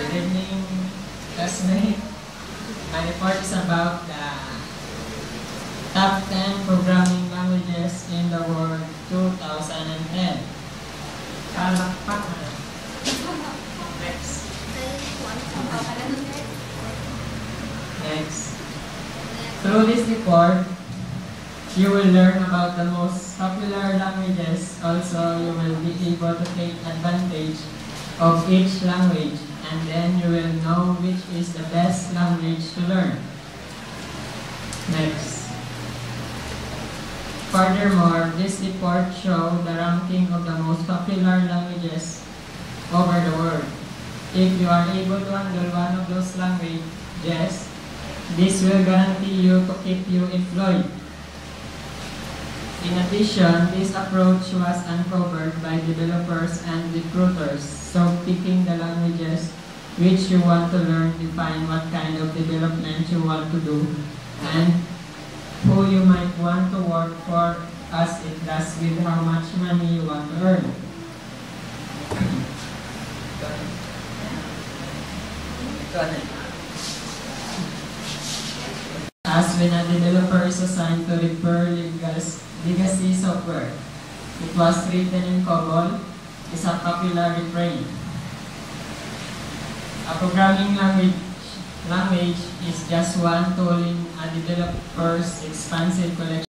Good evening, classmate. My report is about the top 10 programming languages in the world 2010. Palakpakan. Next. Next. Through this report, you will learn about the most popular languages. Also, you will be able to take advantage of each language, and then you will know which is the best language to learn. Next. Furthermore, this report shows the ranking of the most popular languages over the world. If you are able to handle one of those languages, this will guarantee you to keep you employed. In addition, this approach was uncovered by developers and recruiters, so picking the languages which you want to learn define what kind of development you want to do and who you might want to work for, as it does with how much money you want to earn. As when a developer is assigned to repair legacy software, it was written in COBOL, is a popular refrain. A programming language is just one tool in a developer's expansive collection